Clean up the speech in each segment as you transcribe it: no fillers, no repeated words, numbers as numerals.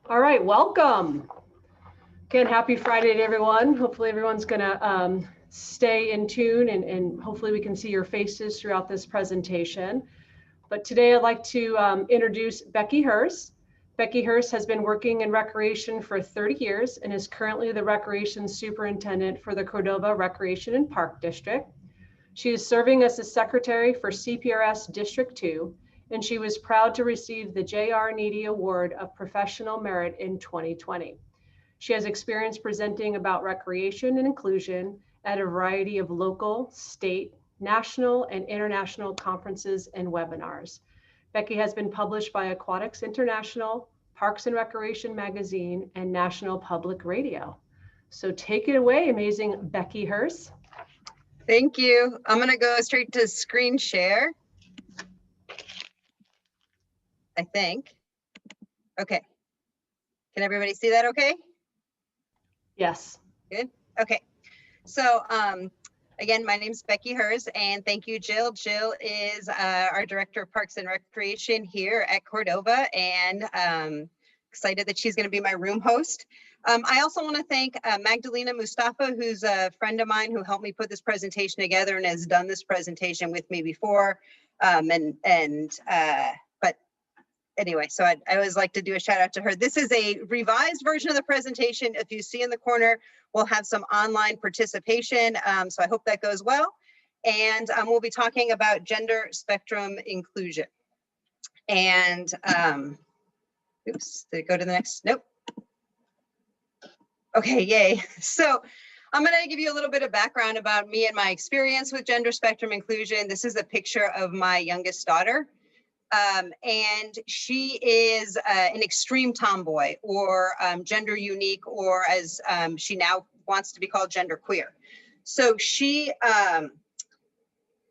All right, welcome. Again, happy Friday to everyone. Hopefully everyone's gonna stay in tune and hopefully we can see your faces throughout this presentation. But today I'd like to introduce Becky Herz. Becky Herz has been working in recreation for 30 years and is currently the Recreation Superintendent for the Cordova Recreation and Park District. She is serving as the Secretary for CPRS District 2, and she was proud to receive the J.R. Needy Award of Professional Merit in 2020. She has experience presenting about recreation and inclusion at a variety of local, state, national, and international conferences and webinars. Becky has been published by Aquatics International, Parks and Recreation Magazine, and National Public Radio. So take it away, amazing Becky Herz. Thank you. I'm going to go straight to screen share. I think. Okay. Can everybody see that okay? Yes. Good. Okay. So again, my name is Becky Herz, and thank you, Jill. Jill is our Director of Parks and Recreation here at Cordova, and excited that she's going to be my room host. I also want to thank Magdalena Mustafa, who's a friend of mine who helped me put this presentation together and has done this presentation with me before. But anyway, so I always like to do a shout out to her. This is a revised version of the presentation. If you see in the corner, we'll have some online participation. So I hope that goes well. And we'll be talking about gender spectrum inclusion. And oops, did it go to the next? Nope. Okay, yay. So I'm going to give you a little bit of background about me and my experience with gender spectrum inclusion. This is a picture of my youngest daughter. And she is an extreme tomboy, or gender unique, or as she now wants to be called, gender queer. So she,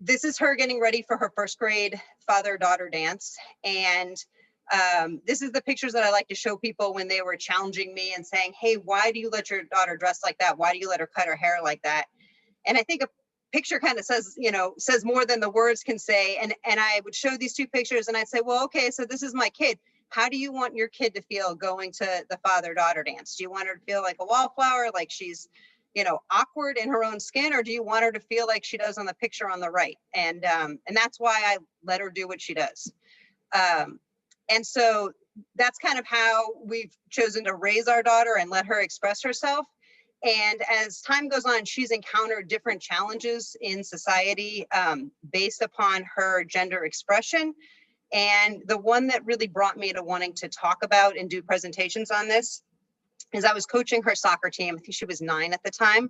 this is her getting ready for her first grade father-daughter dance. And this is the pictures that I like to show people when they were challenging me and saying, hey, why do you let your daughter dress like that? Why do you let her cut her hair like that? And I think a picture kind of says, says more than the words can say. And I would show these two pictures and I'd say, well, okay, so this is my kid. How do you want your kid to feel going to the father-daughter dance? Do you want her to feel like a wallflower, like she's, awkward in her own skin, or do you want her to feel like she does on the picture on the right? And that's why I let her do what she does. And so that's kind of how we've chosen to raise our daughter and let her express herself. And as time goes on, she's encountered different challenges in society based upon her gender expression. And the one that really brought me to wanting to talk about and do presentations on this is I was coaching her soccer team. I think she was 9 at the time.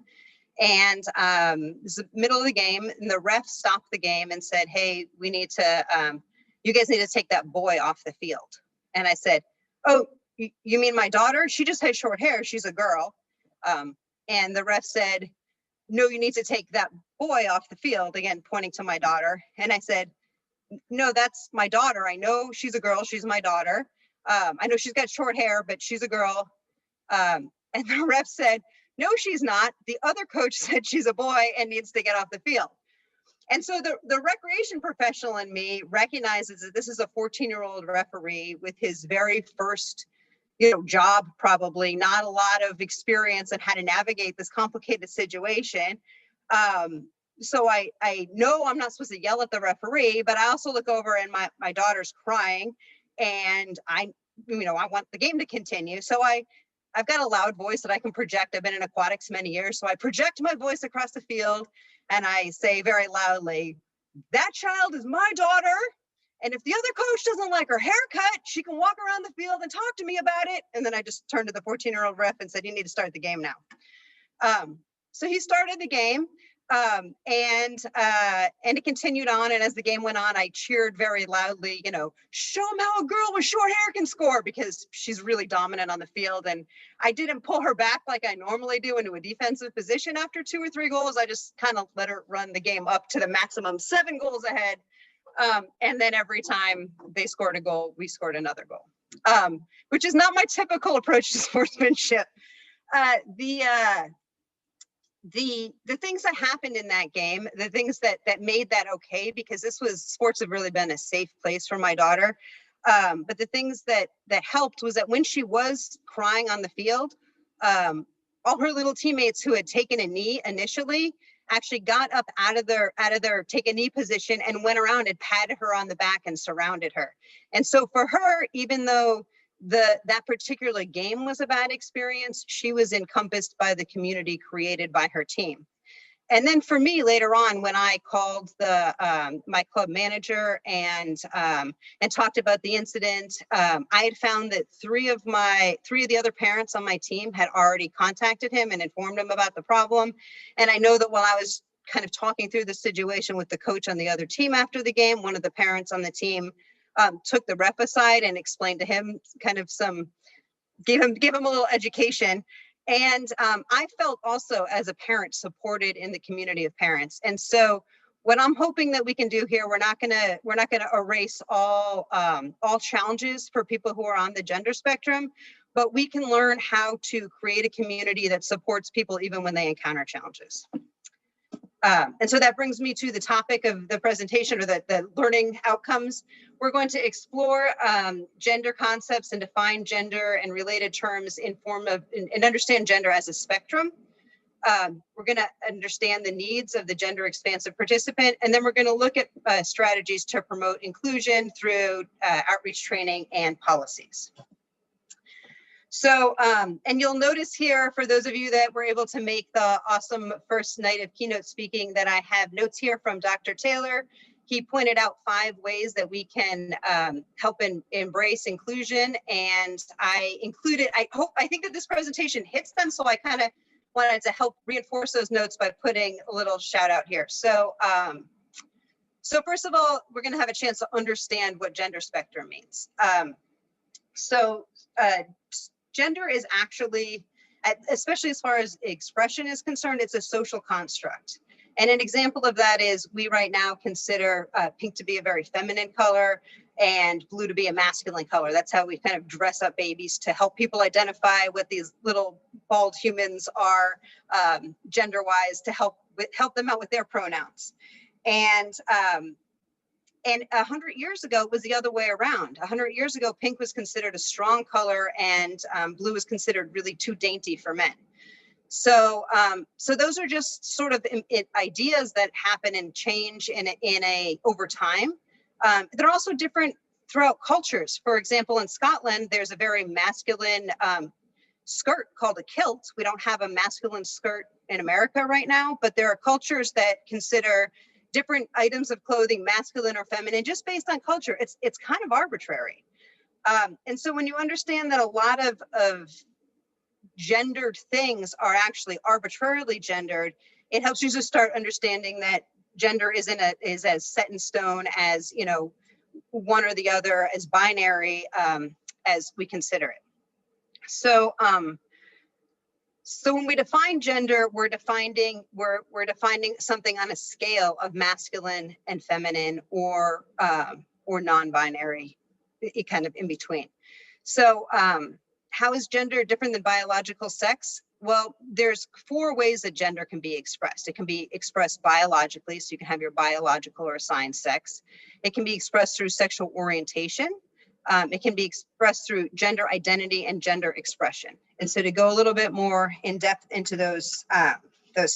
And it was the middle of the game, and the ref stopped the game and said, hey, we need to, you guys need to take that boy off the field. And I said, oh, you mean my daughter? She just has short hair. She's a girl. And the ref said, no, you need to take that boy off the field, again, pointing to my daughter. And I said, no, that's my daughter. I know she's a girl. She's my daughter. I know she's got short hair, but she's a girl. And the ref said, no, she's not. The other coach said she's a boy and needs to get off the field. And so the recreation professional in me recognizes that this is a 14-year-old referee with his very first job, probably not a lot of experience on how to navigate this complicated situation. So I know I'm not supposed to yell at the referee, but I also look over and my daughter's crying, and I want the game to continue. So I've got a loud voice that I can project. I've been in aquatics many years, so I project my voice across the field and I say very loudly, that child is my daughter. And if the other coach doesn't like her haircut, she can walk around the field and talk to me about it. And then I just turned to the 14-year-old ref and said, you need to start the game now. So he started the game, and it continued on. And as the game went on, I cheered very loudly, show them how a girl with short hair can score, because she's really dominant on the field. And I didn't pull her back like I normally do into a defensive position after 2 or 3 goals. I just kind of let her run the game up to the maximum 7 goals ahead. And then every time they scored a goal, we scored another goal, which is not my typical approach to sportsmanship. The things that happened in that game, the things that made that okay, because sports have really been a safe place for my daughter. But the things that helped was that when she was crying on the field, all her little teammates who had taken a knee initially actually got up out of their take a knee position and went around and patted her on the back and surrounded her. And so for her, even though that particular game was a bad experience, she was encompassed by the community created by her team. And then for me later on, when I called my club manager and talked about the incident, I had found that three of the other parents on my team had already contacted him and informed him about the problem. And I know that while I was kind of talking through the situation with the coach on the other team after the game, one of the parents on the team took the ref aside and explained to him kind of gave him a little education. And I felt also as a parent supported in the community of parents. And so what I'm hoping that we can do here, we're not gonna erase all challenges for people who are on the gender spectrum, but we can learn how to create a community that supports people even when they encounter challenges. And so that brings me to the topic of the presentation, or the learning outcomes. We're going to explore gender concepts and define gender and related terms and understand gender as a spectrum. We're going to understand the needs of the gender expansive participant, and then we're going to look at strategies to promote inclusion through outreach training and policies. So, and you'll notice here, for those of you that were able to make the awesome first night of keynote speaking, that I have notes here from Dr. Taylor. He pointed out 5 ways that we can help embrace inclusion, and I included, I think that this presentation hits them, so I kind of wanted to help reinforce those notes by putting a little shout out here. So, so first of all, we're going to have a chance to understand what gender spectrum means. Gender is actually, especially as far as expression is concerned, it's a social construct. And an example of that is we right now consider pink to be a very feminine color and blue to be a masculine color. That's how we kind of dress up babies to help people identify what these little bald humans are gender-wise, to help them out with their pronouns. And 100 years ago, it was the other way around. 100 years ago, pink was considered a strong color, and blue was considered really too dainty for men. So, so those are just sort of ideas that happen and change over time. They're also different throughout cultures. For example, in Scotland, there's a very masculine skirt called a kilt. We don't have a masculine skirt in America right now, but there are cultures that consider different items of clothing masculine or feminine just based on culture. It's kind of arbitrary. And so when you understand that a lot of gendered things are actually arbitrarily gendered, it helps you to start understanding that gender is as set in stone as, you know, one or the other, as binary as we consider it. So so when we define gender, we're defining something on a scale of masculine and feminine, or non-binary, kind of in between. So how is gender different than biological sex? Well, there's 4 ways that gender can be expressed. It can be expressed biologically, so you can have your biological or assigned sex. It can be expressed through sexual orientation. It can be expressed through gender identity and gender expression. And so to go a little bit more in depth into those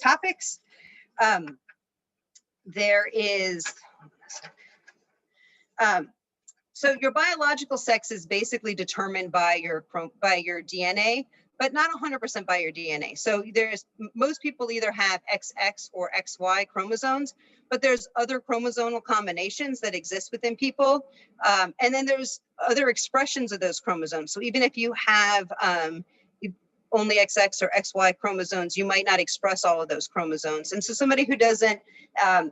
topics, there is, so your biological sex is basically determined by your DNA, but not 100% by your DNA. So most people either have XX or XY chromosomes, but there's other chromosomal combinations that exist within people. And then there's other expressions of those chromosomes. So even if you have only XX or XY chromosomes, you might not express all of those chromosomes. And so somebody who doesn't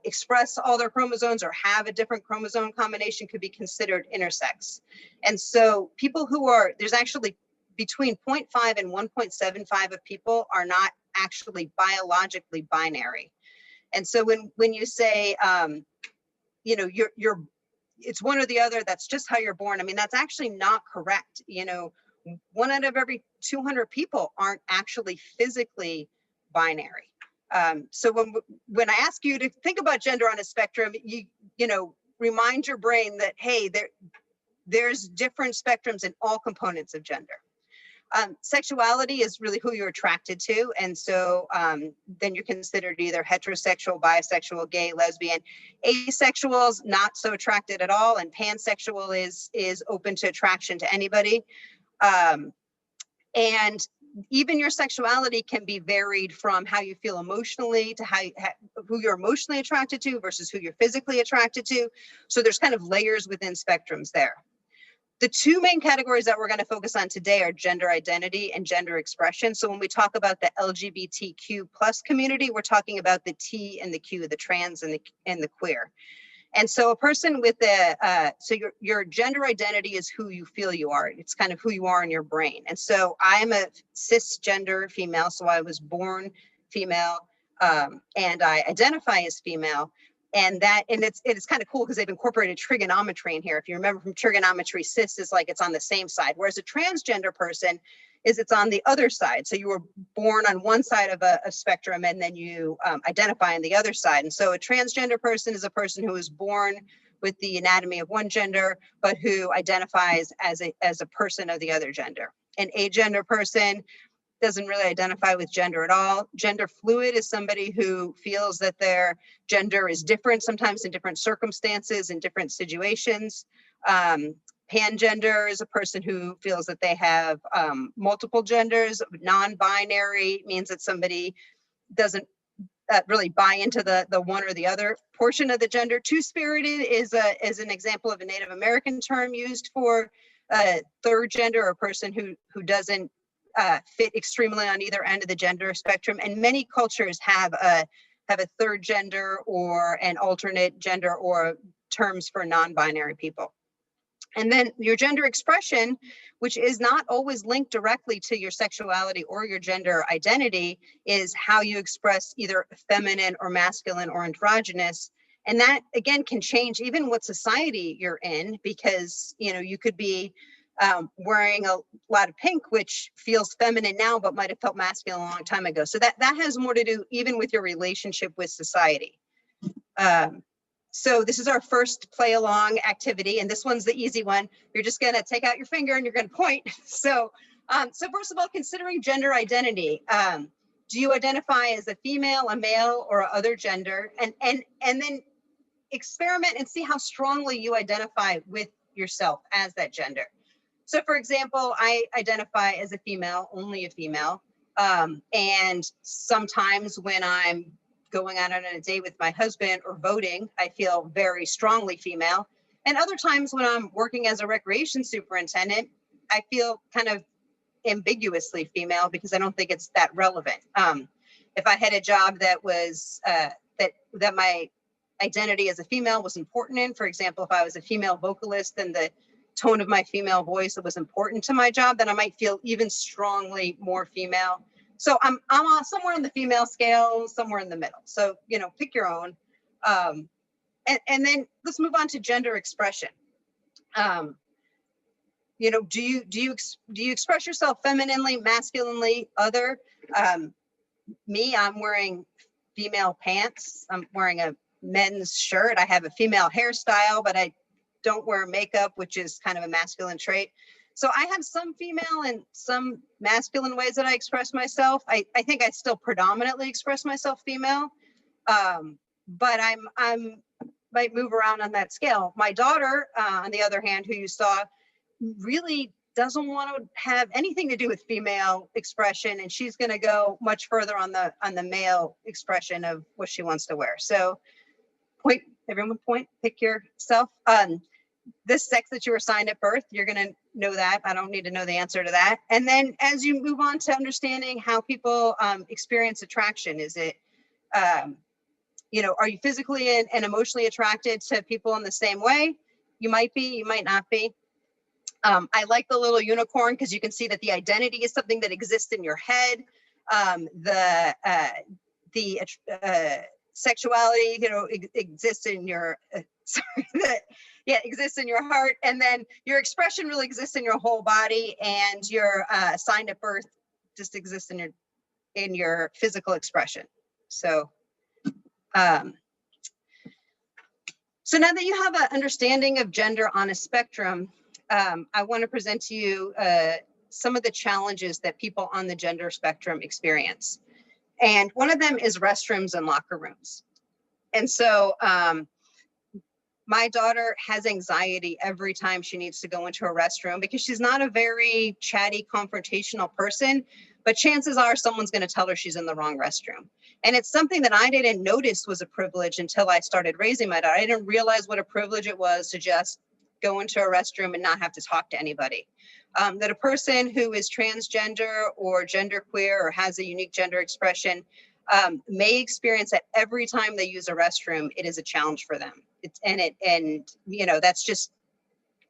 express all their chromosomes or have a different chromosome combination could be considered intersex. And so people who are, there's actually between 0.5 and 1.75 of people are not actually biologically binary. And so when you say, you know, it's one or the other, that's just how you're born. I mean, that's actually not correct. You know, 1 out of every 200 people aren't actually physically binary. So when I ask you to think about gender on a spectrum, you know, remind your brain that, hey, there's different spectrums in all components of gender. Sexuality is really who you're attracted to. And so then you're considered either heterosexual, bisexual, gay, lesbian. Asexuals, not so attracted at all. And pansexual is open to attraction to anybody. And even your sexuality can be varied from how you feel emotionally to who you're emotionally attracted to versus who you're physically attracted to. So there's kind of layers within spectrums there. The two main categories that we're going to focus on today are gender identity and gender expression. So when we talk about the LGBTQ plus community, we're talking about the T and the Q, the trans and the queer. And so a person with so your gender identity is who you feel you are. It's kind of who you are in your brain. And so I'm a cisgender female, so I was born female, and I identify as female. And it's kind of cool because they've incorporated trigonometry in here. If you remember from trigonometry, cis is like it's on the same side, whereas a transgender person it's on the other side. So you were born on one side of a spectrum, and then you identify on the other side. And so a transgender person is a person who is born with the anatomy of one gender, but who identifies as a person of the other gender. An agender person doesn't really identify with gender at all. Gender fluid is somebody who feels that their gender is different, sometimes in different circumstances, in different situations. Pangender is a person who feels that they have multiple genders. Non-binary means that somebody doesn't really buy into the one or the other portion of the gender. Two-spirited is an example of a Native American term used for third gender, or a person who doesn't fit extremely on either end of the gender spectrum. And many cultures have a third gender or an alternate gender or terms for non-binary people. And then your gender expression, which is not always linked directly to your sexuality or your gender identity, is how you express either feminine or masculine or androgynous. And that, again, can change even what society you're in, because, you could be wearing a lot of pink, which feels feminine now, but might have felt masculine a long time ago. So that has more to do even with your relationship with society. So this is our first play along activity, and this one's the easy one. You're just going to take out your finger and you're going to point. So first of all, considering gender identity, do you identify as a female, a male, or other gender? And then experiment and see how strongly you identify with yourself as that gender. So for example, I identify as a female, only a female. And sometimes when I'm going out on a date with my husband or voting, I feel very strongly female. And other times when I'm working as a recreation superintendent, I feel kind of ambiguously female because I don't think it's that relevant. If I had a job that was that my identity as a female was important in, for example, if I was a female vocalist and the tone of my female voice that was important to my job, then I might feel even strongly more female. So I'm somewhere in the female scale, somewhere in the middle. So, pick your own. And then let's move on to gender expression. Do you express yourself femininely, masculinely, other? Me, I'm wearing female pants. I'm wearing a men's shirt. I have a female hairstyle, but I don't wear makeup, which is kind of a masculine trait. So I have some female and some masculine ways that I express myself. I think I still predominantly express myself female, but I'm might move around on that scale. My daughter, on the other hand, who you saw, really doesn't want to have anything to do with female expression, and she's going to go much further on the male expression of what she wants to wear. So point, everyone point, pick yourself. This sex that you were assigned at birth, you're going to know that. I don't need to know the answer to that. And then as you move on to understanding how people experience attraction, is it, are you physically and emotionally attracted to people in the same way? You might be, you might not be. I like the little unicorn because you can see that the identity is something that exists in your head. The sexuality, exists in your, exists in your heart. And then your expression really exists in your whole body, and your assigned at birth just exists in your physical expression. So, so now that you have an understanding of gender on a spectrum, I want to present to you some of the challenges that people on the gender spectrum experience. And one of them is restrooms and locker rooms. And so my daughter has anxiety every time she needs to go into a restroom because she's not a very chatty, confrontational person, but chances are someone's going to tell her she's in the wrong restroom. And it's something that I didn't notice was a privilege until I started raising my daughter. I didn't realize what a privilege it was to just go into a restroom and not have to talk to anybody. That a person who is transgender or genderqueer or has a unique gender expression may experience that every time they use a restroom, it is a challenge for them. That's just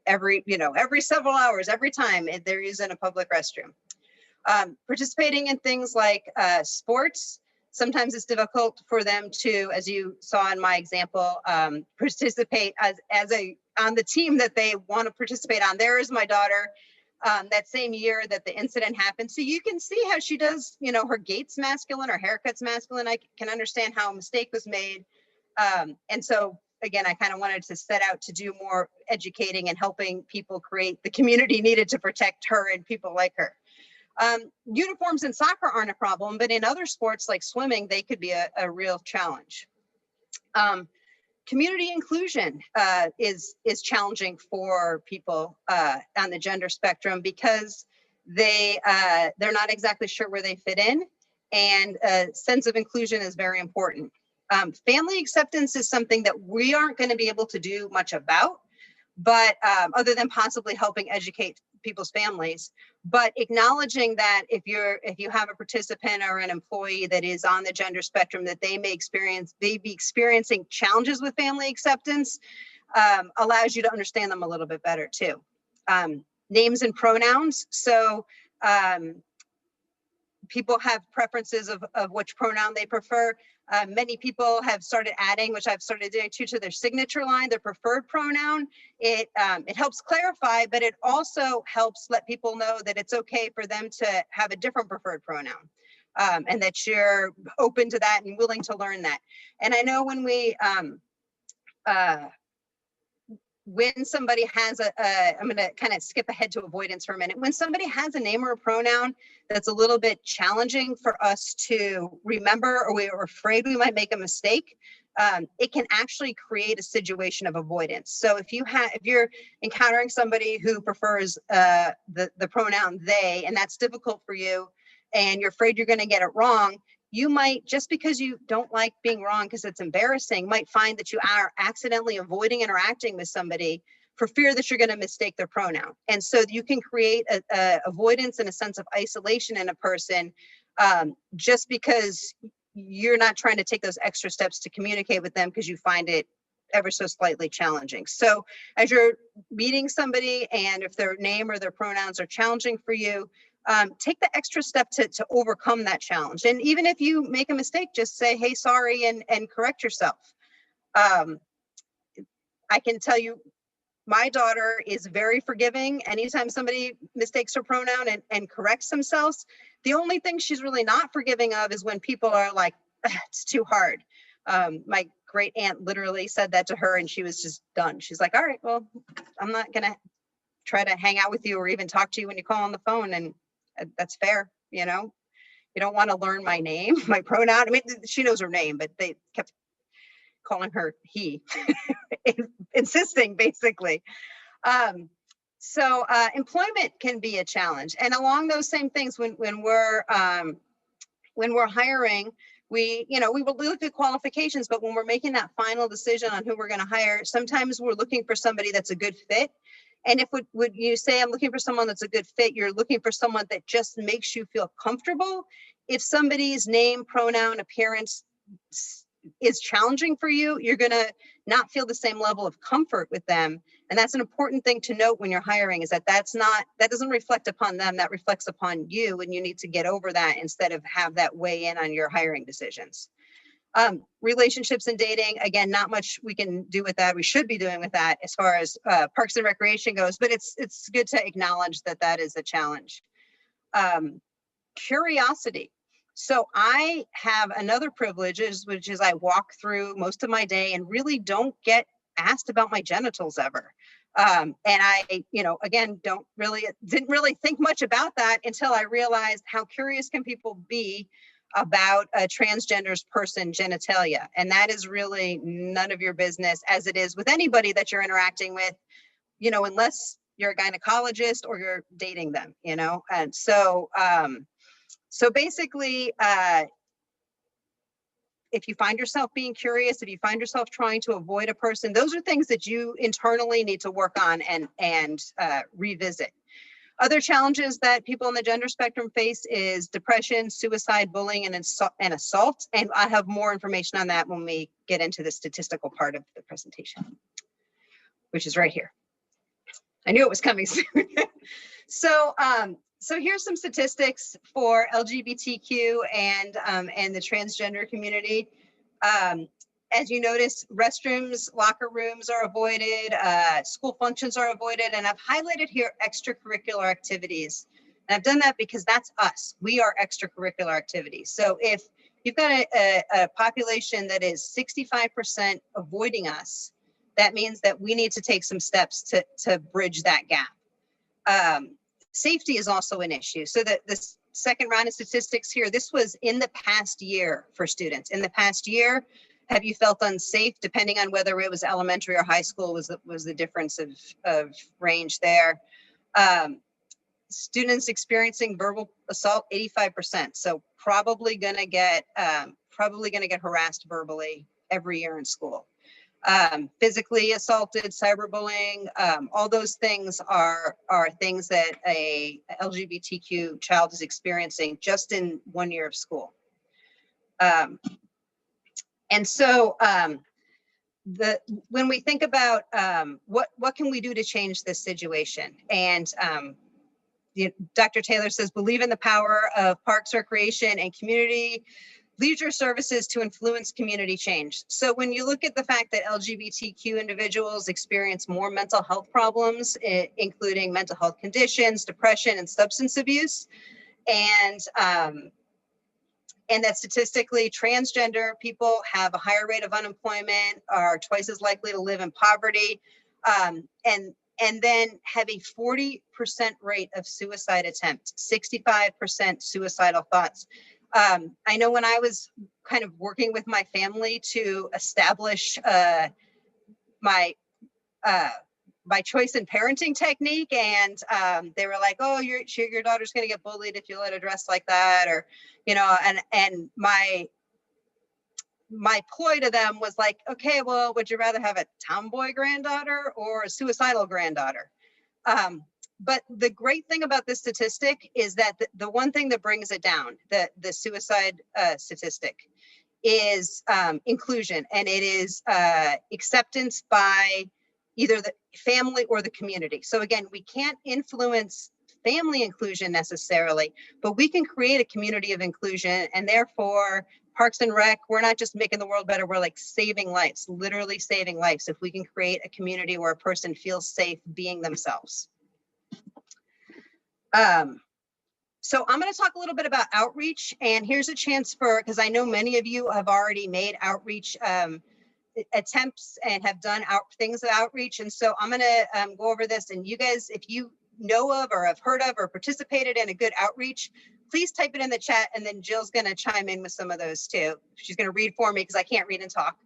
every several hours, every time they're using a public restroom. Participating in things like sports, sometimes it's difficult for them to, as you saw in my example, participate on the team that they want to participate on. There is my daughter. That same year that the incident happened. So you can see how she does, her gait's masculine, her haircut's masculine. I can understand how a mistake was made. And so again, I kind of wanted to set out to do more educating and helping people create the community needed to protect her and people like her. Uniforms in soccer aren't a problem, but in other sports like swimming, they could be a real challenge. Community inclusion is challenging for people on the gender spectrum because they're not exactly sure where they fit in, and a sense of inclusion is very important. Family acceptance is something that we aren't going to be able to do much about, but other than possibly helping educate people's families, but acknowledging that if you have a participant or an employee that is on the gender spectrum, that they be experiencing challenges with family acceptance, allows you to understand them a little bit better too. Names and pronouns. So people have preferences of which pronoun they prefer. Many people have started adding, which I've started doing too, to their signature line, their preferred pronoun. It helps clarify, but it also helps let people know that it's okay for them to have a different preferred pronoun, and that you're open to that and willing to learn that. And I know when somebody has I'm going to kind of skip ahead to avoidance for a minute. When somebody has a name or a pronoun that's a little bit challenging for us to remember, or we're afraid we might make a mistake, it can actually create a situation of avoidance. So if you're encountering somebody who prefers the pronoun they, and that's difficult for you, and you're afraid you're going to get it wrong, you might, just because you don't like being wrong because it's embarrassing, might find that you are accidentally avoiding interacting with somebody for fear that you're going to mistake their pronoun. And so you can create a avoidance and a sense of isolation in a person just because you're not trying to take those extra steps to communicate with them because you find it ever so slightly challenging. So as you're meeting somebody, and if their name or their pronouns are challenging for you, take the extra step to overcome that challenge. And even if you make a mistake, just say, hey, sorry, and correct yourself. I can tell you, my daughter is very forgiving. Anytime somebody mistakes her pronoun and corrects themselves, the only thing she's really not forgiving of is when people are like, it's too hard. My great aunt literally said that to her and she was just done. She's like, all right, well, I'm not going to try to hang out with you or even talk to you when you call on the phone. And that's fair. You don't want to learn my name, my pronoun. I mean, she knows her name, but they kept calling her he, insisting basically. So employment can be a challenge. And along those same things, when we're hiring, we will look at qualifications, but when we're making that final decision on who we're going to hire, sometimes we're looking for somebody that's a good fit. And if would you say I'm looking for someone that's a good fit, you're looking for someone that just makes you feel comfortable. If somebody's name, pronoun, appearance is challenging for you, you're going to not feel the same level of comfort with them. And that's an important thing to note when you're hiring, is that that doesn't reflect upon them, that reflects upon you, and you need to get over that instead of have that weigh in on your hiring decisions. Relationships and dating, again, not much we can do with that. We should be doing with that as far as parks and recreation goes, but it's good to acknowledge that is a challenge. Curiosity. So I have another privilege, which is I walk through most of my day and really don't get asked about my genitals ever. And I, again, didn't really think much about that until I realized how curious can people be about a transgender's person genitalia. And that is really none of your business, as it is with anybody that you're interacting with, unless you're a gynecologist or you're dating them, And so, so basically, if you find yourself being curious, if you find yourself trying to avoid a person, those are things that you internally need to work on and revisit. Other challenges that people on the gender spectrum face is depression, suicide, bullying, and assault. And I have more information on that when we get into the statistical part of the presentation, which is right here. I knew it was coming soon. So here's some statistics for LGBTQ and the transgender community. As you notice, restrooms, locker rooms are avoided, school functions are avoided, and I've highlighted here extracurricular activities. And I've done that because that's us. We are extracurricular activities. So if you've got a population that is 65% avoiding us, that means that we need to take some steps to bridge that gap. Safety is also an issue. So the second round of statistics here, this was in the past year for students. In the past year, have you felt unsafe? Depending on whether it was elementary or high school was the difference of range there. Students experiencing verbal assault, 85%. So probably gonna get harassed verbally every year in school. Physically assaulted, cyberbullying, all those things are things that a LGBTQ child is experiencing just in 1 year of school. And so when we think about what can we do to change this situation, and Dr. Taylor says, believe in the power of parks, recreation, and community leisure services to influence community change. So when you look at the fact that LGBTQ individuals experience more mental health problems, including mental health conditions, depression, and substance abuse, and that statistically transgender people have a higher rate of unemployment, are twice as likely to live in poverty, and then have a 40% rate of suicide attempts, 65% suicidal thoughts. I know when I was kind of working with my family to establish my choice in parenting technique, and they were like, "Oh, your daughter's going to get bullied if you let her dress like that," or and my ploy to them was like, "Okay, well, would you rather have a tomboy granddaughter or a suicidal granddaughter?" But the great thing about this statistic is that the one thing that brings it down, the suicide statistic, is inclusion, and it is acceptance by either the family or the community. So again, we can't influence family inclusion necessarily, but we can create a community of inclusion, and therefore Parks and Rec, we're not just making the world better, we're like saving lives, literally saving lives, if we can create a community where a person feels safe being themselves. So I'm going to talk a little bit about outreach, and here's a chance because I know many of you have already made outreach attempts and have done things of outreach. And so I'm going to go over this, and you guys, if you know of or have heard of or participated in a good outreach, please type it in the chat, and then Jill's going to chime in with some of those too. She's going to read for me because I can't read and talk.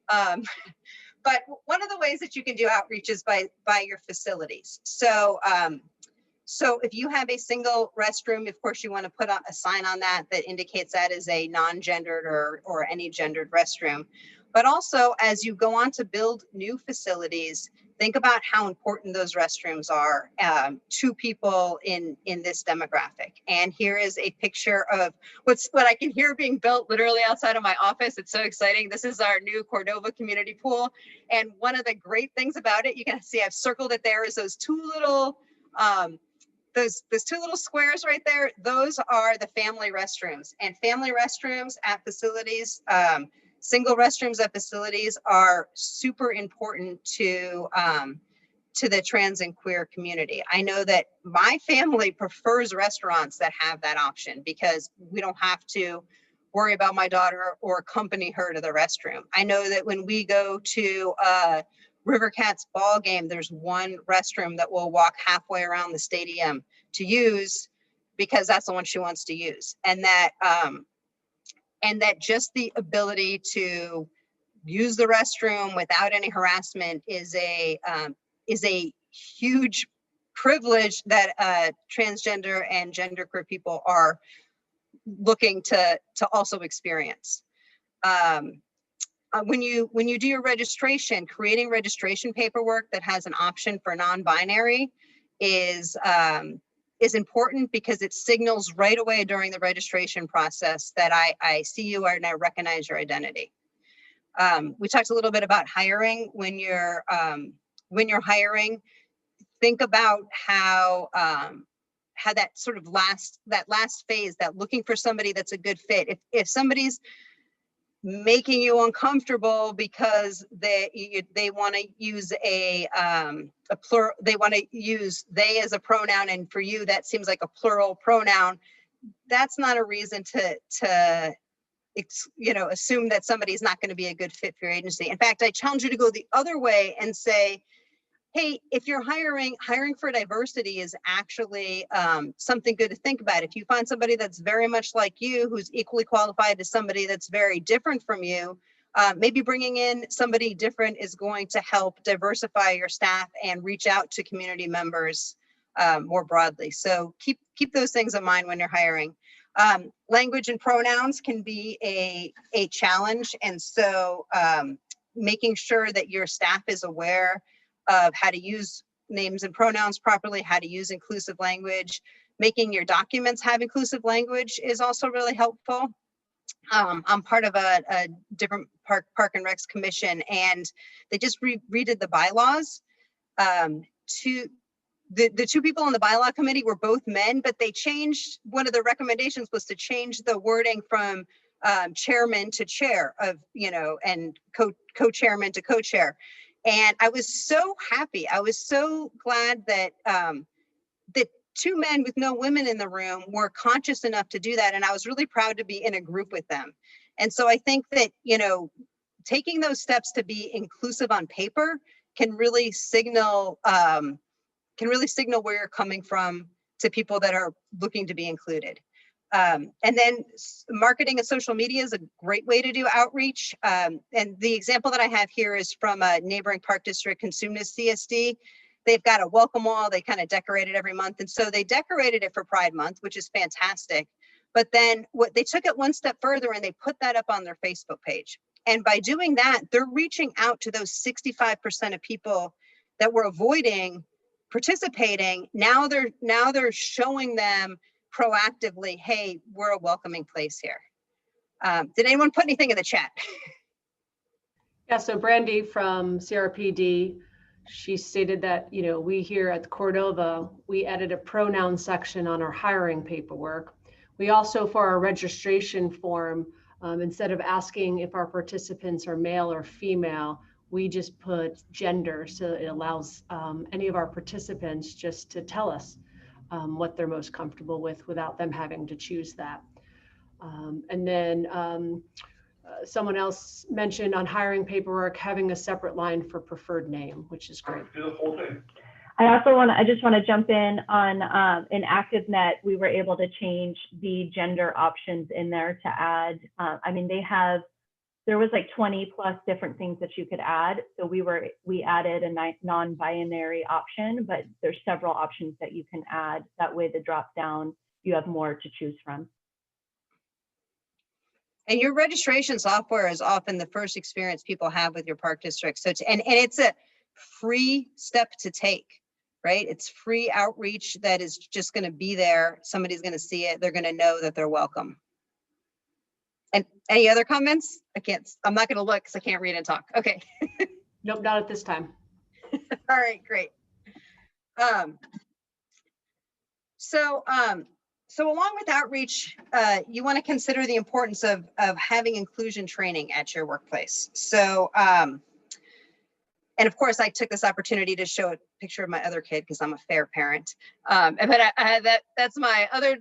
But one of the ways that you can do outreach is by your facilities. So if you have a single restroom, of course, you want to put a sign on that indicates that is a non-gendered or any gendered restroom. But also, as you go on to build new facilities, think about how important those restrooms are to people in this demographic. And here is a picture of what I can hear being built literally outside of my office. It's so exciting. This is our new Cordova community pool. And one of the great things about it, you can see I've circled it there, is those two little those two little squares right there. Those are the family restrooms, and family restrooms at facilities, single restrooms at facilities are super important to the trans and queer community. I know that my family prefers restaurants that have that option because we don't have to worry about my daughter or accompany her to the restroom. I know that when we go to River Cats ball game, there's one restroom that will walk halfway around the stadium to use because that's the one she wants to use. And that just the ability to use the restroom without any harassment is a huge privilege that transgender and genderqueer people are looking to also experience. When you do your registration, creating registration paperwork that has an option for non-binary is important because it signals right away during the registration process that I see you and I recognize your identity. We talked a little bit about hiring. When you're hiring, think about how that sort of last phase, that looking for somebody that's a good fit. If somebody's making you uncomfortable because they want to use a plural, they want to use they as a pronoun, and for you that seems like a plural pronoun, that's not a reason to assume that somebody's not going to be a good fit for your agency. In fact, I challenge you to go the other way and say, hey, if you're hiring for diversity is actually something good to think about. If you find somebody that's very much like you, who's equally qualified to somebody that's very different from you, maybe bringing in somebody different is going to help diversify your staff and reach out to community members more broadly. So keep those things in mind when you're hiring. Language and pronouns can be a challenge. And so making sure that your staff is aware of how to use names and pronouns properly, how to use inclusive language, making your documents have inclusive language is also really helpful. I'm part of a different park and recs commission, and they just redid the bylaws. The two people on the bylaw committee were both men, but they changed, one of the recommendations was to change the wording from chairman to chair of, and co-chairman to co-chair. And I was so happy. I was so glad that that two men with no women in the room were conscious enough to do that. And I was really proud to be in a group with them. And so I think that, taking those steps to be inclusive on paper can really signal where you're coming from to people that are looking to be included. And then marketing and social media is a great way to do outreach. And the example that I have here is from a neighboring park district, Consumnes CSD. They've got a welcome wall. They kind of decorate it every month. And so they decorated it for Pride Month, which is fantastic. But then they took it one step further and they put that up on their Facebook page. And by doing that, they're reaching out to those 65% of people that were avoiding participating. Now they're showing them proactively, hey, we're a welcoming place here. Did anyone put anything in the chat? Yeah, so Brandy from CRPD, she stated that, we here at Cordova, we added a pronoun section on our hiring paperwork. We also, for our registration form, instead of asking if our participants are male or female, we just put gender. So it allows any of our participants just to tell us what they're most comfortable with without them having to choose that. And then someone else mentioned on hiring paperwork, having a separate line for preferred name, which is great. Do the whole thing. I just want to jump in on in ActiveNet, we were able to change the gender options in there to add, there was like 20 plus different things that you could add. So we added a non-binary option, but there's several options that you can add. That way the drop down, you have more to choose from. And your registration software is often the first experience people have with your park district. So, and it's a free step to take, right? It's free outreach that is just going to be there. Somebody's going to see it. They're going to know that they're welcome. And any other comments? I'm not going to look because I can't read and talk. Okay. Nope, not at this time. All right, great. So along with outreach, you want to consider the importance of having inclusion training at your workplace. So, and of course, I took this opportunity to show a picture of my other kid because I'm a fair parent. But that's my other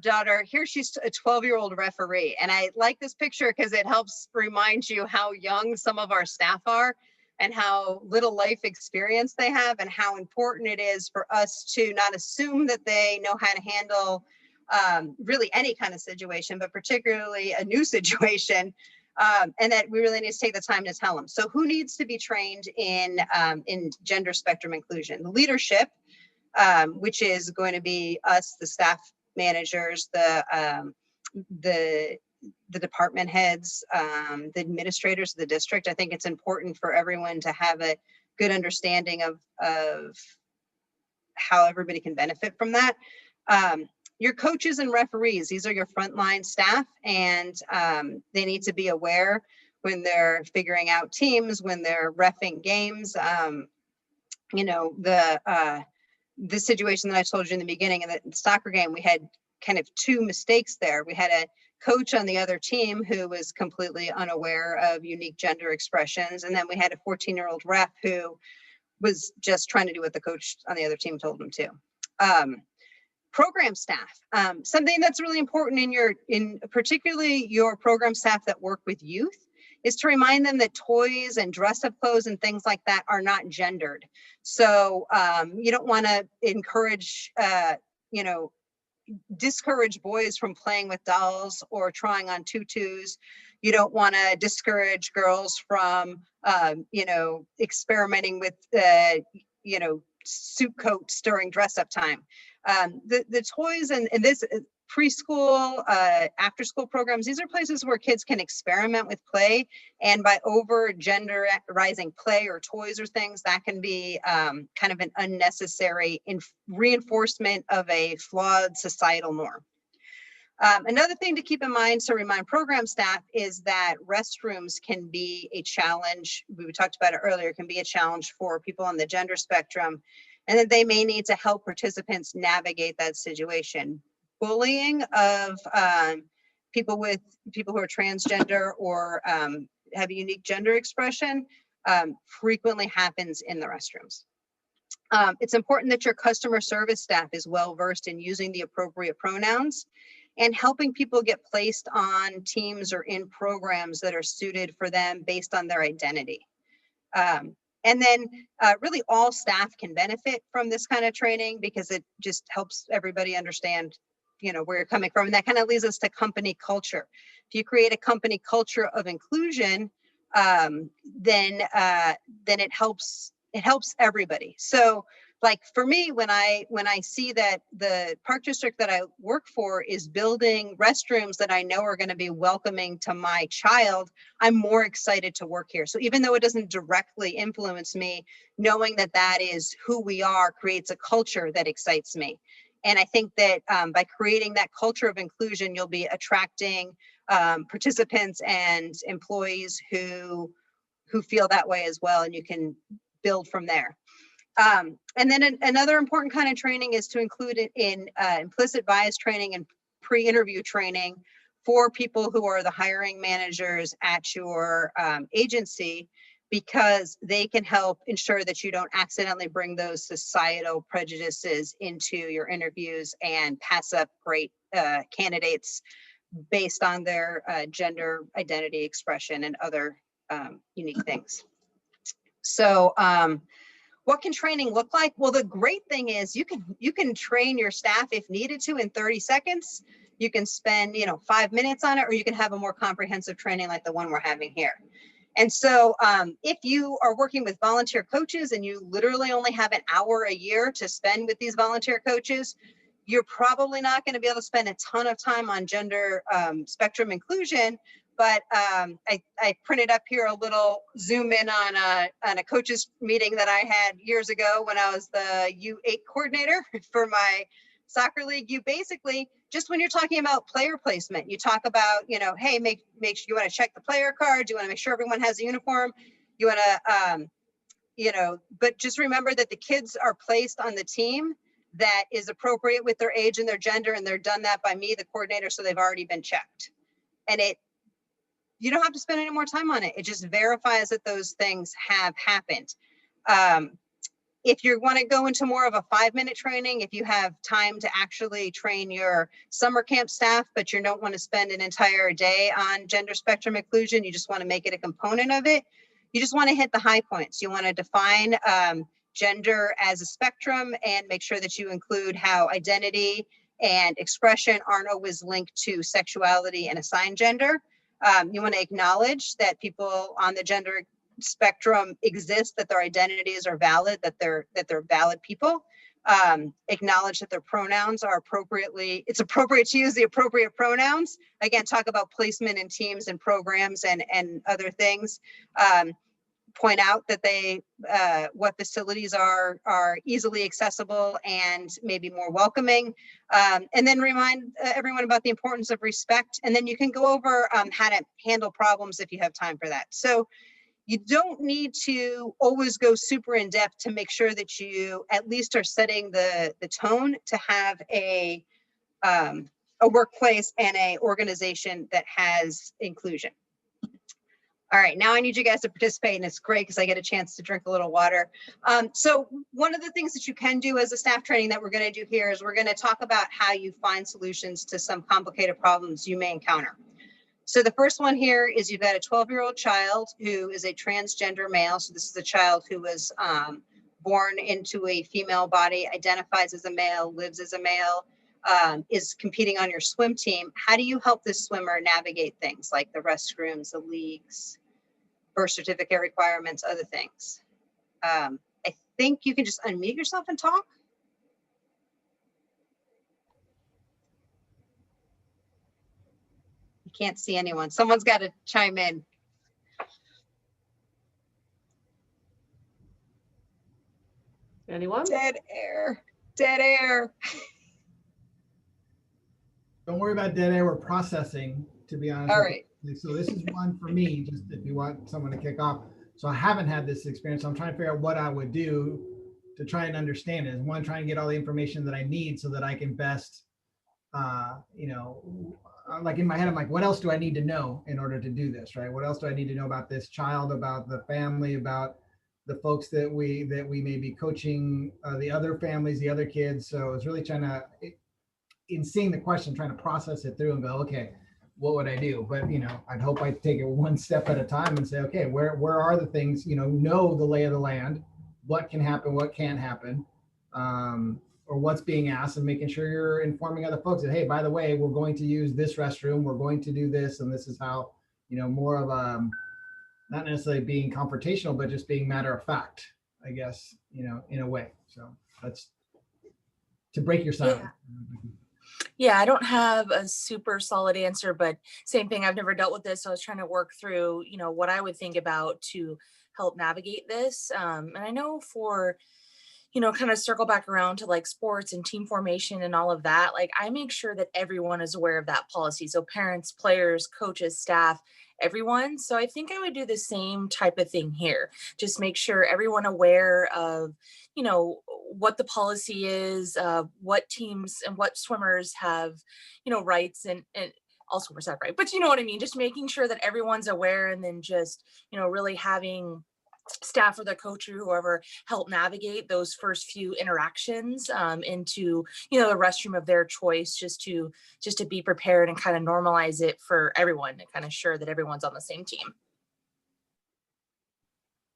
daughter. Here she's a 12-year-old referee. And I like this picture because it helps remind you how young some of our staff are. and how little life experience they have, and how important it is for us to not assume that they know how to handle really any kind of situation, but particularly a new situation, and that we really need to take the time to tell them. So who needs to be trained in gender spectrum inclusion? The leadership, which is going to be us, the staff managers, the department heads, the administrators of the district. I think it's important for everyone to have a good understanding of how everybody can benefit from that. Your coaches and referees, these are your frontline staff, and they need to be aware when they're figuring out teams, when they're reffing games. You know, the situation that I told you in the beginning of the soccer game, we had kind of two mistakes there. We had a coach on the other team who was completely unaware of unique gender expressions, and then we had a 14-year-old ref who was just trying to do what the coach on the other team told him to. Program staff, something that's really important in particularly your program staff that work with youth, is to remind them that toys and dress-up clothes and things like that are not gendered. So you don't want to encourage, you know, discourage boys from playing with dolls or trying on tutus. You don't want to discourage girls from, you know, experimenting with, you know, suit coats during dress-up time. The toys and this preschool, after school programs, these are places where kids can experiment with play, and by over genderizing play or toys or things, that can be kind of an unnecessary reinforcement of a flawed societal norm. Another thing to keep in mind, to remind program staff, is that restrooms can be a challenge. We talked about it earlier, can be a challenge for people on the gender spectrum, and that they may need to help participants navigate that situation. Bullying of people who are transgender or have a unique gender expression frequently happens in the restrooms. It's important that your customer service staff is well versed in using the appropriate pronouns and helping people get placed on teams or in programs that are suited for them based on their identity. And then really all staff can benefit from this kind of training, because it just helps everybody understand, you know, where you're coming from. And that kind of leads us to company culture. If you create a company culture of inclusion, then it helps everybody. So like for me, when I see that the park district that I work for is building restrooms that I know are going to be welcoming to my child, I'm more excited to work here. So even though it doesn't directly influence me, knowing that that is who we are creates a culture that excites me. And I think that by creating that culture of inclusion, you'll be attracting participants and employees who feel that way as well, and you can build from there. And then another important kind of training is to include it in implicit bias training and pre-interview training for people who are the hiring managers at your agency, because they can help ensure that you don't accidentally bring those societal prejudices into your interviews and pass up great candidates based on their gender identity expression and other unique things. So what can training look like? Well, the great thing is you can train your staff if needed to in 30 seconds. You can spend 5 minutes on it, or you can have a more comprehensive training like the one we're having here. And so if you are working with volunteer coaches and you literally only have an hour a year to spend with these volunteer coaches, you're probably not going to be able to spend a ton of time on gender spectrum inclusion. But I printed up here a little zoom in on a coaches meeting that I had years ago when I was the U8 coordinator for my soccer league. You basically, just when you're talking about player placement, you talk about, hey, make sure you want to check the player cards, you want to make sure everyone has a uniform, you want to, but just remember that the kids are placed on the team that is appropriate with their age and their gender, and they're done that by me, the coordinator, so they've already been checked. And you don't have to spend any more time on it. It just verifies that those things have happened. If you want to go into more of a 5-minute training, if you have time to actually train your summer camp staff, but you don't want to spend an entire day on gender spectrum inclusion, you just want to make it a component of it, You just want to hit the high points. You want to define gender as a spectrum and make sure that you include how identity and expression aren't always linked to sexuality and assigned gender. You want to acknowledge that people on the gender spectrum exist, that their identities are valid, that they're valid people. Acknowledge that their pronouns are it's appropriate to use the appropriate pronouns. Again, talk about placement in teams and programs and other things. Point out that what facilities are easily accessible and maybe more welcoming, and then remind everyone about the importance of respect. And then you can go over how to handle problems if you have time for that. So you don't need to always go super in depth to make sure that you at least are setting the tone to have a workplace and a organization that has inclusion. All right, now I need you guys to participate, and it's great because I get a chance to drink a little water. So one of the things that you can do as a staff training that we're going to do here is we're going to talk about how you find solutions to some complicated problems you may encounter. So the first one here is you've got a 12-year-old child who is a transgender male. So this is a child who was born into a female body, identifies as a male, lives as a male, is competing on your swim team. How do you help this swimmer navigate things like the restrooms, the leagues, birth certificate requirements, other things? I think you can just unmute yourself and talk. You can't see anyone. Someone's got to chime in. Anyone? Dead air. Dead air. Don't worry about dead air. We're processing, to be honest. All right. So this is one for me, just if you want someone to kick off. So I haven't had this experience. So I'm trying to figure out what I would do to try and understand it. One, try and get all the information that I need so that I can best, like in my head, I'm like, what else do I need to know in order to do this, right? What else do I need to know about this child, about the family, about the folks that we may be coaching, the other families, the other kids. So it's really trying to, in seeing the question, trying to process it through and go, okay, what would I do? But, I'd hope I take it one step at a time and say, okay, where are the things, know the lay of the land, what can happen, what can't happen, or what's being asked, and making sure you're informing other folks that, hey, by the way, we're going to use this restroom, we're going to do this, and this is how, more of not necessarily being confrontational, but just being matter of fact, I guess, in a way. So that's to break your silence. Yeah, I don't have a super solid answer, but same thing. I've never dealt with this. So I was trying to work through, what I would think about to help navigate this. And I know for, kind of circle back around to like sports and team formation and all of that, like I make sure that everyone is aware of that policy. So parents, players, coaches, staff, everyone. So I think I would do the same type of thing here. Just make sure everyone aware of, what the policy is, what teams and what swimmers have, rights and all swimmers have rights, but you know what I mean? Just making sure that everyone's aware, and then just, really having staff or the coach or whoever help navigate those first few interactions into, the restroom of their choice, just to be prepared and kind of normalize it for everyone and kind of sure that everyone's on the same team.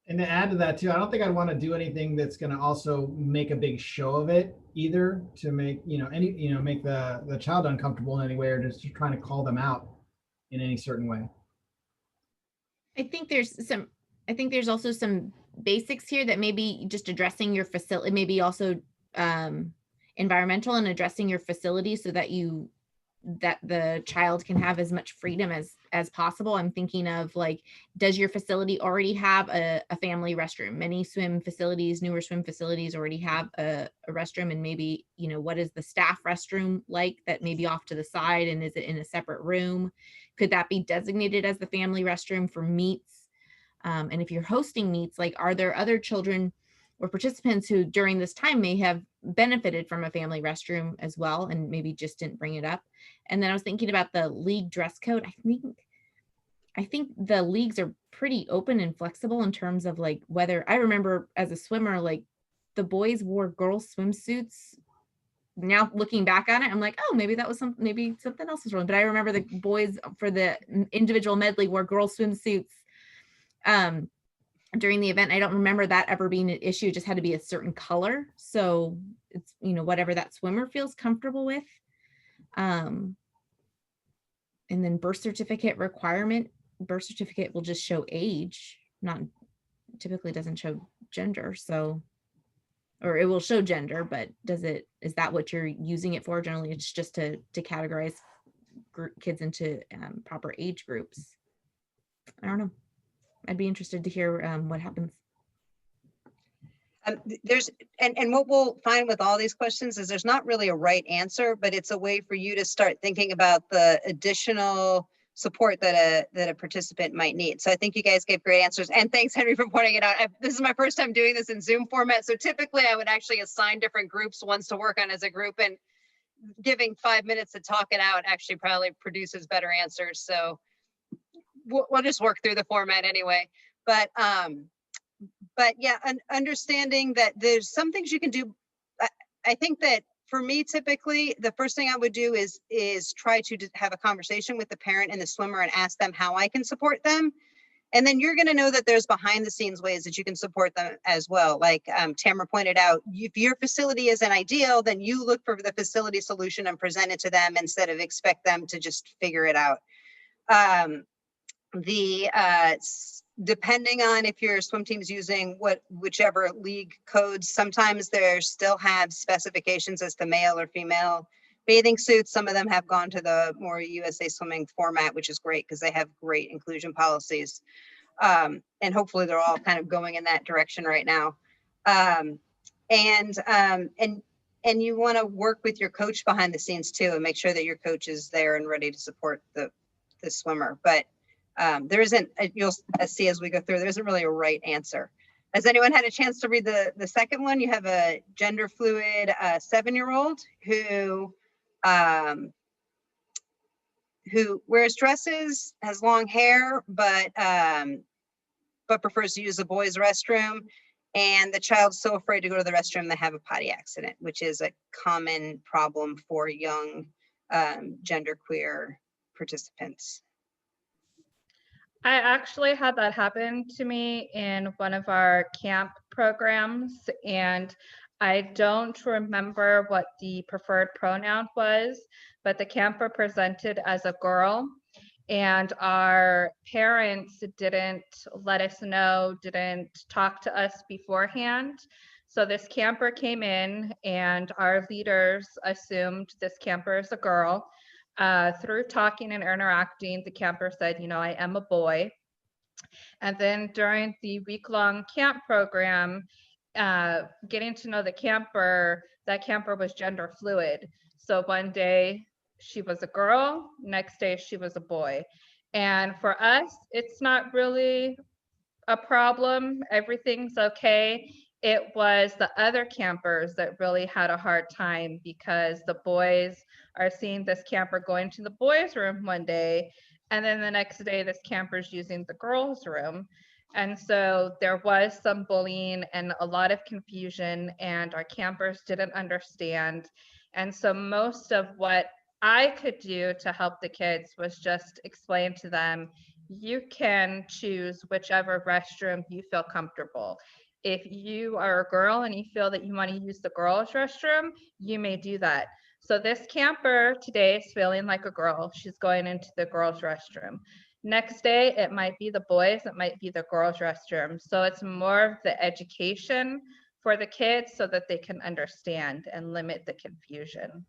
And to add to that too, I don't think I'd want to do anything that's going to also make a big show of it either, to make, make the child uncomfortable in any way, or just trying to call them out in any certain way. I think there's also some basics here that maybe just addressing your facility, maybe also environmental and addressing your facility so that the child can have as much freedom as possible. I'm thinking of like, does your facility already have a family restroom? Many swim facilities, newer swim facilities already have a restroom, and maybe, what is the staff restroom like that may be off to the side, and is it in a separate room? Could that be designated as the family restroom for meets? And if you're hosting meets, like, are there other children or participants who during this time may have benefited from a family restroom as well, and maybe just didn't bring it up? And then I was thinking about the league dress code. I think the leagues are pretty open and flexible in terms of like whether, I remember as a swimmer, like the boys wore girls swimsuits. Now looking back on it, I'm like, oh, maybe that was maybe something else was wrong. But I remember the boys for the individual medley wore girls swimsuits. during the event. I don't remember that ever being an issue. It just had to be a certain color. So it's, you know, whatever that swimmer feels comfortable with. And then birth certificate requirement, birth certificate will just show age, not typically doesn't show gender. So, or it will show gender, but is that what you're using it for? Generally, it's just to categorize kids into proper age groups. I don't know. I'd be interested to hear what happens. And what we'll find with all these questions is there's not really a right answer, but it's a way for you to start thinking about the additional support that a participant might need. So I think you guys gave great answers, and thanks, Henry, for pointing it out. This is my first time doing this in Zoom format. So typically I would actually assign different groups, ones to work on as a group, and giving 5 minutes to talk it out actually probably produces better answers. So we'll just work through the format anyway. But yeah, understanding that there's some things you can do. I think that for me, typically, the first thing I would do is try to have a conversation with the parent and the swimmer and ask them how I can support them. And then you're going to know that there's behind the scenes ways that you can support them as well. Like Tamara pointed out, if your facility isn't ideal, then you look for the facility solution and present it to them instead of expect them to just figure it out. Depending on if your swim team's using whichever league codes, sometimes they still have specifications as to male or female bathing suits. Some of them have gone to the more USA Swimming format, which is great because they have great inclusion policies. And hopefully they're all kind of going in that direction right now. And you want to work with your coach behind the scenes too, and make sure that your coach is there and ready to support the swimmer. But there isn't, you'll see as we go through, there isn't really a right answer. Has anyone had a chance to read the second one? You have a gender fluid 7-year-old who wears dresses, has long hair, but prefers to use a boys' restroom. And the child's so afraid to go to the restroom they have a potty accident, which is a common problem for young genderqueer participants. I actually had that happen to me in one of our camp programs, and I don't remember what the preferred pronoun was, but the camper presented as a girl, and our parents didn't let us know, didn't talk to us beforehand. So this camper came in and our leaders assumed this camper is a girl. Through talking and interacting, the camper said, you know, I am a boy. And then during the week-long camp program, getting to know the camper, that camper was gender fluid. So one day she was a girl, next day she was a boy. And for us, it's not really a problem. Everything's okay. It was the other campers that really had a hard time because the boys are seeing this camper going to the boys' room one day, and then the next day this camper's using the girls' room. And so there was some bullying and a lot of confusion, and our campers didn't understand. And so most of what I could do to help the kids was just explain to them, you can choose whichever restroom you feel comfortable. If you are a girl and you feel that you want to use the girls' restroom, you may do that. So this camper today is feeling like a girl. She's going into the girls' restroom. Next day, it might be the boys, it might be the girls' restroom. So it's more of the education for the kids so that they can understand and limit the confusion.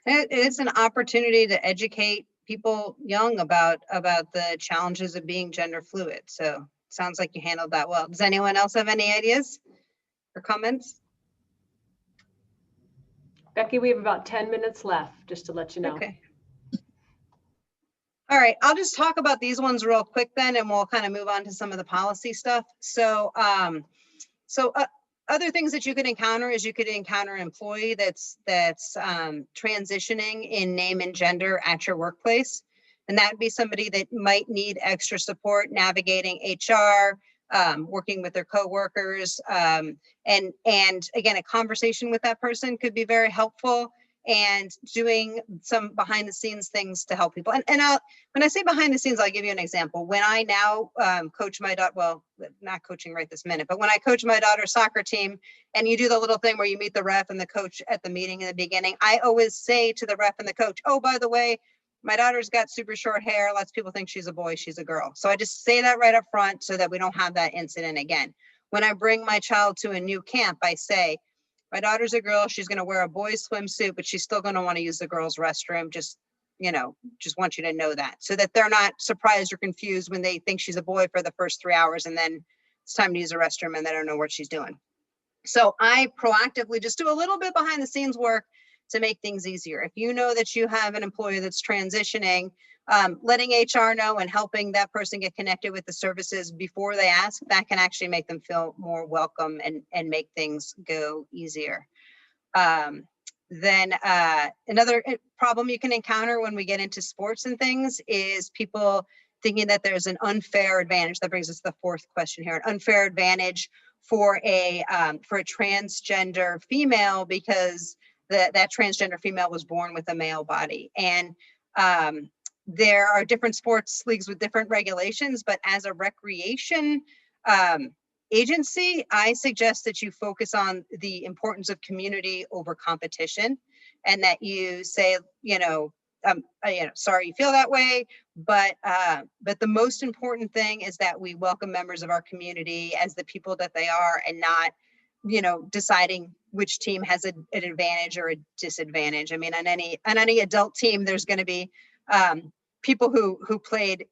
It is an opportunity to educate people young about the challenges of being gender fluid. So it sounds like you handled that well. Does anyone else have any ideas or comments? Becky, we have about 10 minutes left, just to let you know. Okay. All right, I'll just talk about these ones real quick then, and we'll kind of move on to some of the policy stuff. So, other things that you could encounter is you could encounter an employee that's transitioning in name and gender at your workplace. And that would be somebody that might need extra support navigating HR, working with their coworkers. And again, a conversation with that person could be very helpful. and doing some behind the scenes things to help people. And when I say behind the scenes, I'll give you an example. When I now coach my daughter, well, not coaching right this minute, but when I coach my daughter's soccer team, and you do the little thing where you meet the ref and the coach at the meeting in the beginning, I always say to the ref and the coach, oh, by the way, my daughter's got super short hair. Lots of people think she's a boy, she's a girl. So I just say that right up front so that we don't have that incident again. When I bring my child to a new camp, I say, my daughter's a girl, she's gonna wear a boy's swimsuit, but she's still gonna wanna use the girls' restroom. Just want you to know that, so that they're not surprised or confused when they think she's a boy for the first 3 hours and then it's time to use the restroom and they don't know what she's doing. So I proactively just do a little bit behind the scenes work to make things easier. If you know that you have an employee that's transitioning, letting HR know and helping that person get connected with the services before they ask, that can actually make them feel more welcome and make things go easier. Then another problem you can encounter when we get into sports and things is people thinking that there's an unfair advantage. That brings us to the fourth question here, an unfair advantage for a transgender female because that transgender female was born with a male body. And there are different sports leagues with different regulations, but as a recreation agency, I suggest that you focus on the importance of community over competition, and that you say, sorry you feel that way, but the most important thing is that we welcome members of our community as the people that they are, and not, deciding which team has an advantage or a disadvantage. I mean, on any adult team, there's going to be people who played,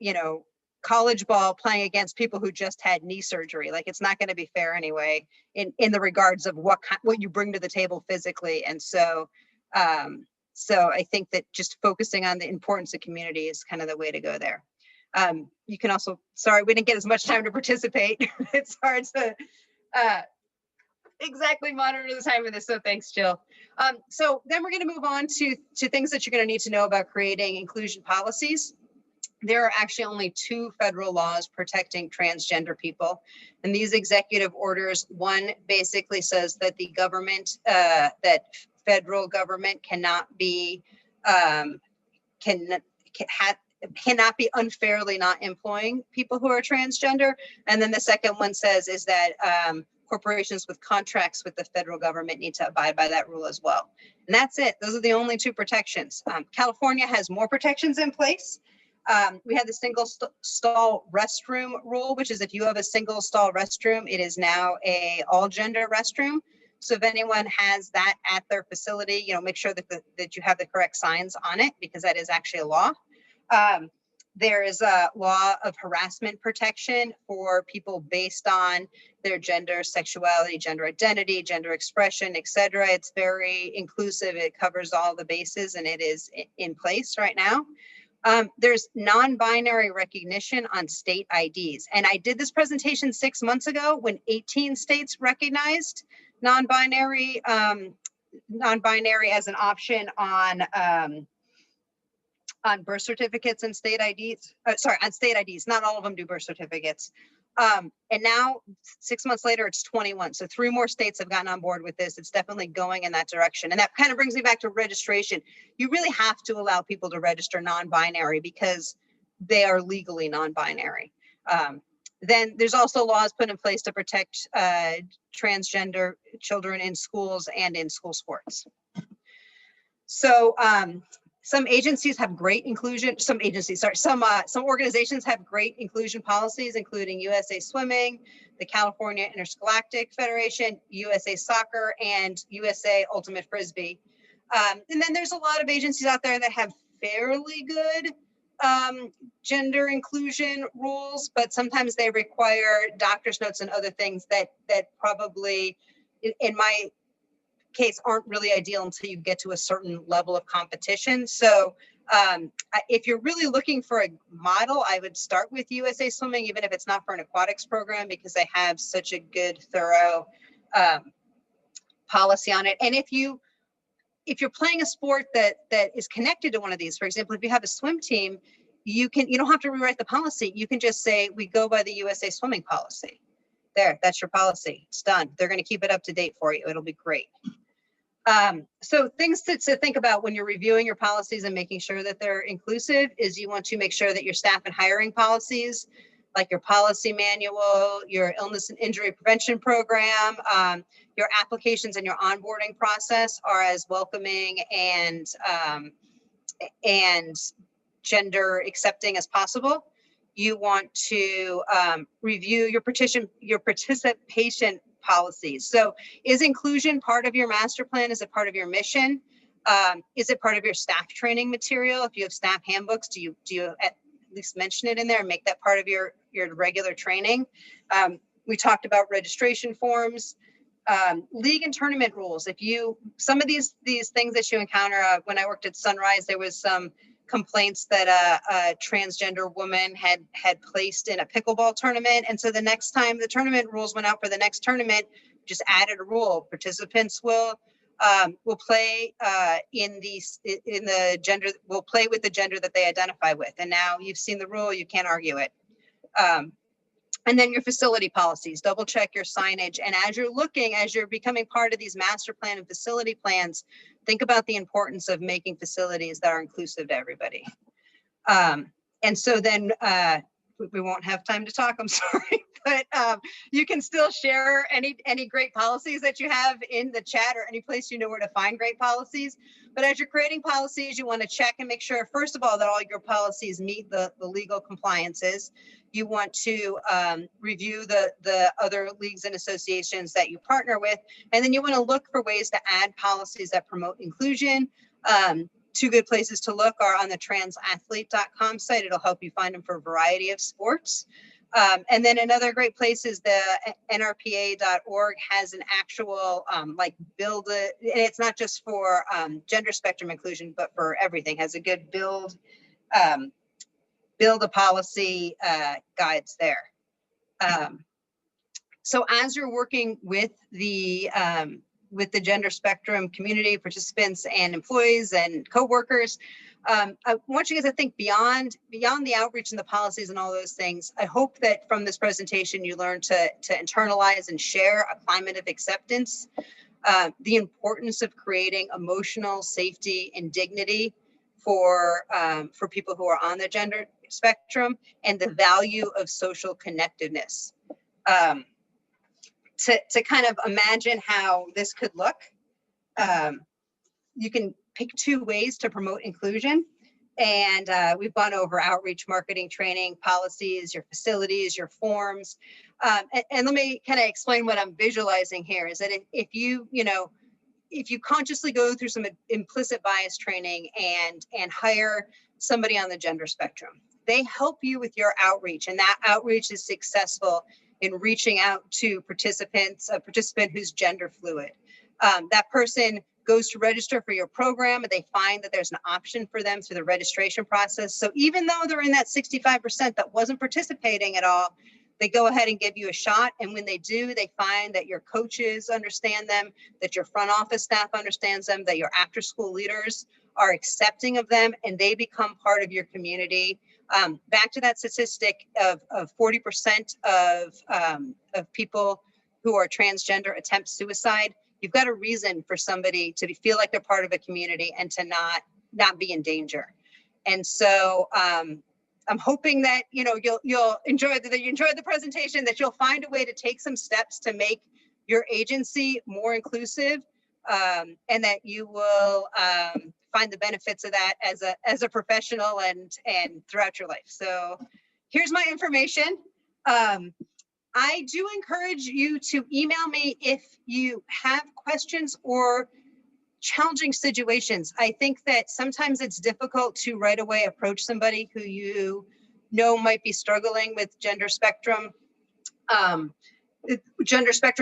college ball playing against people who just had knee surgery. Like, it's not going to be fair anyway in the regards of what you bring to the table physically. And so I think that just focusing on the importance of community is kind of the way to go there. You can also, sorry, we didn't get as much time to participate. It's hard to exactly monitor the time of this, so thanks, Jill. So then we're going to move on to things that you're going to need to know about creating inclusion policies. There are actually only 2 federal laws protecting transgender people, and these executive orders, one basically says that the government, that federal government cannot be unfairly not employing people who are transgender, and then the second one says is that corporations with contracts with the federal government need to abide by that rule as well. And that's it. Those are the only 2 protections. California has more protections in place. We have the single stall restroom rule, which is if you have a single stall restroom, it is now a all gender restroom. So if anyone has that at their facility, make sure that you have the correct signs on it, because that is actually a law. There is a law of harassment protection for people based on their gender, sexuality, gender identity, gender expression, etc. It's very inclusive. It covers all the bases, and it is in place right now. There's non-binary recognition on state IDs. And I did this presentation 6 months ago when 18 states recognized non-binary as an option on birth certificates and state IDs. On state IDs. Not all of them do birth certificates. And now 6 months later, it's 21. So 3 more states have gotten on board with this. It's definitely going in that direction. And that kind of brings me back to registration. You really have to allow people to register non-binary because they are legally non-binary. Then there's also laws put in place to protect transgender children in schools and in school sports. So some agencies have great inclusion. Some organizations have great inclusion policies, including USA Swimming, the California Interscholastic Federation, USA Soccer, and USA Ultimate Frisbee. And then there's a lot of agencies out there that have fairly good gender inclusion rules, but sometimes they require doctor's notes and other things that probably, in my case, aren't really ideal until you get to a certain level of competition. So if you're really looking for a model, I would start with USA Swimming, even if it's not for an aquatics program, because they have such a good, thorough policy on it. And if you're playing a sport that is connected to one of these, for example, if you have a swim team, you don't have to rewrite the policy. You can just say, we go by the USA Swimming policy. There, that's your policy. It's done. They're going to keep it up to date for you. It'll be great. So things to think about when you're reviewing your policies and making sure that they're inclusive is you want to make sure that your staff and hiring policies, like your policy manual, your illness and injury prevention program, your applications and your onboarding process are as welcoming and gender accepting as possible. You want to review your participation policies. So is inclusion part of your master plan? Is it part of your mission? Is it part of your staff training material? If you have staff handbooks, do you at least mention it in there and make that part of your regular training? We talked about registration forms, league and tournament rules. If some of these things that you encounter, when I worked at Sunrise, there was some complaints that a transgender woman had placed in a pickleball tournament. And so the next time the tournament rules went out for the next tournament, just added a rule. Participants will play will play with the gender that they identify with. And now you've seen the rule, you can't argue it. And then your facility policies, double check your signage. And as you're becoming part of these master plan and facility plans, think about the importance of making facilities that are inclusive to everybody. And so then we won't have time to talk, I'm sorry, but you can still share any great policies that you have in the chat or any place you know where to find great policies. But as you're creating policies, you want to check and make sure, first of all, that all your policies meet the legal compliances. You want to review the other leagues and associations that you partner with. And then you want to look for ways to add policies that promote inclusion. Two good places to look are on the transathlete.com site. It'll help you find them for a variety of sports. And then another great place is the nrpa.org has an actual and it's not just for gender spectrum inclusion, but for everything, has a good build a policy guides there. So as you're working with the gender spectrum community participants and employees and coworkers, I want you guys to think beyond the outreach and the policies and all those things. I hope that from this presentation you learn to internalize and share a climate of acceptance, the importance of creating emotional safety and dignity for people who are on the gender spectrum, and the value of social connectedness. To kind of imagine how this could look, you can pick two ways to promote inclusion. And we've gone over outreach, marketing, training, policies, your facilities, your forms. And let me kind of explain what I'm visualizing here is that if you consciously go through some implicit bias training and hire somebody on the gender spectrum, they help you with your outreach, and that outreach is successful in reaching out to a participant who's gender fluid. That person goes to register for your program and they find that there's an option for them through the registration process. So even though they're in that 65% that wasn't participating at all, they go ahead and give you a shot. And when they do, they find that your coaches understand them, that your front office staff understands them, that your after school leaders are accepting of them, and they become part of your community. Back to that statistic of 40% of people who are transgender attempt suicide. You've got a reason for somebody to feel like they're part of a community and to not be in danger. And so I'm hoping that you'll enjoy the presentation, that you'll find a way to take some steps to make your agency more inclusive, and that you will find the benefits of that as a professional and throughout your life. So here's my information. I do encourage you to email me if you have questions or challenging situations. I think that sometimes it's difficult to right away approach somebody who you know might be struggling with gender spectrum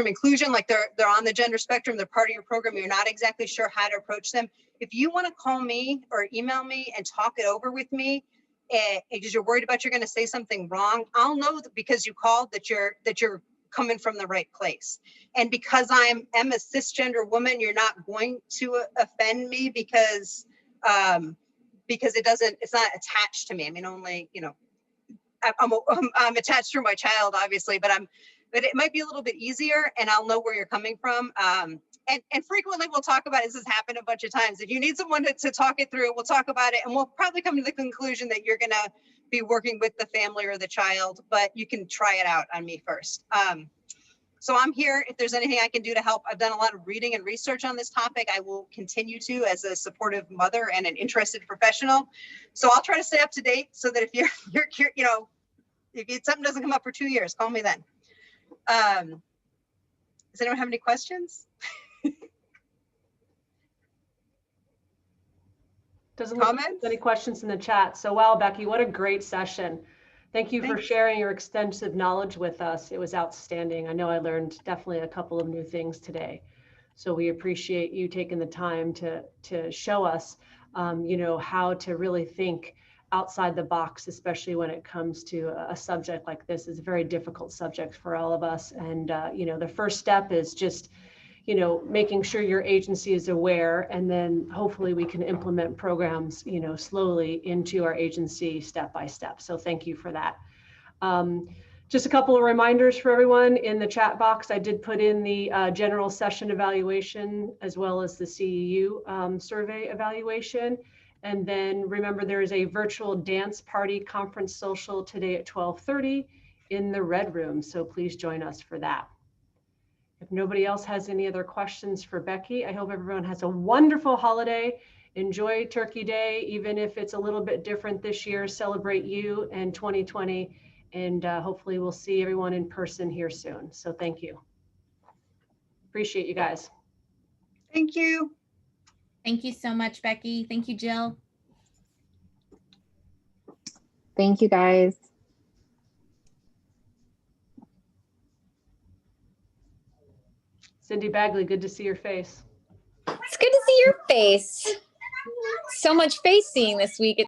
inclusion, like they're on the gender spectrum, they're part of your program, you're not exactly sure how to approach them. If you want to call me or email me and talk it over with me, because you're worried about you're going to say something wrong, I'll know that because you called that you're coming from the right place. And because I am a cisgender woman, you're not going to offend me because it's not attached to me. I mean, only, I'm attached through my child, obviously, but it might be a little bit easier, and I'll know where you're coming from. and frequently we'll talk about it. This has happened a bunch of times. If you need someone to talk it through, we'll talk about it, and we'll probably come to the conclusion that you're gonna be working with the family or the child, but you can try it out on me first. So I'm here if there's anything I can do to help. I've done a lot of reading and research on this topic. I will continue to as a supportive mother and an interested professional. So I'll try to stay up to date so that if you're you know, if something doesn't come up for 2 years, call me then. Does anyone have any questions? Doesn't look like there's any questions in the chat. So wow, Becky, what a great session. Thank you for sharing your extensive knowledge with us. It was outstanding. I know I learned definitely a couple of new things today. So we appreciate you taking the time to show us, you know, how to really think outside the box, especially when it comes to a subject like this. It's a very difficult subject for all of us. And, you know, the first step is just, you know, making sure your agency is aware, and then hopefully we can implement programs, you know, slowly into our agency step by step. So thank you for that. Just a couple of reminders for everyone in the chat box. I did put in the general session evaluation as well as the CEU survey evaluation. And then remember, there is a virtual dance party conference social today at 12:30 in the Red Room. So please join us for that. If nobody else has any other questions for Becky, I hope everyone has a wonderful holiday. Enjoy Turkey Day, even if it's a little bit different this year. Celebrate you and 2020. And hopefully we'll see everyone in person here soon. So thank you. Appreciate you guys. Thank you. Thank you so much, Becky. Thank you, Jill. Thank you, guys. Cindy Bagley, good to see your face. It's good to see your face. So much face seeing this week.